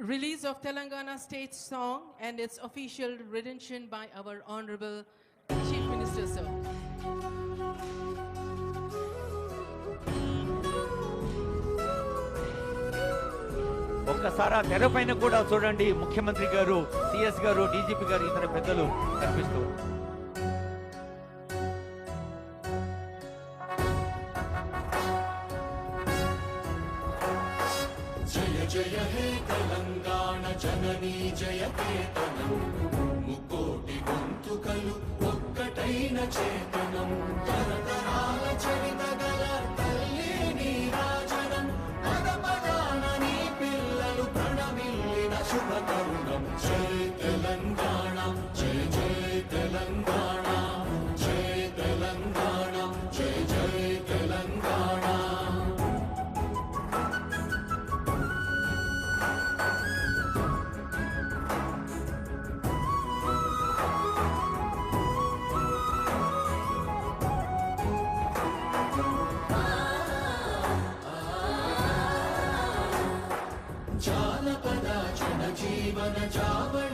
release of Telangana state song and its official rendition by our Honorable Chief Minister, sir. ఒక్కసారి తెరపైన కూడా చూడండి, ముఖ్యమంత్రి గారు, సిఎస్ గారు, డీజీపీ గారు, ఇతర పెద్దలు కనిపిస్తూ. జయ జయ హే తెలంగాణ జననీ జయకేతనం, ముకోటి గొంతుకలు ఒక్కటైన చేతనం, తరతరాల చరిత గల తల్లి నీరాజనం, పద పదాన నీ పిల్లలు ప్రణమిల్లిన శుభ తరుణం. జయ తెలంగాణ, జయ జయ తెలంగాణ, జయ తెలంగాణ, జయ జయ తెలంగాణ. జానపద జనజీవన జావళి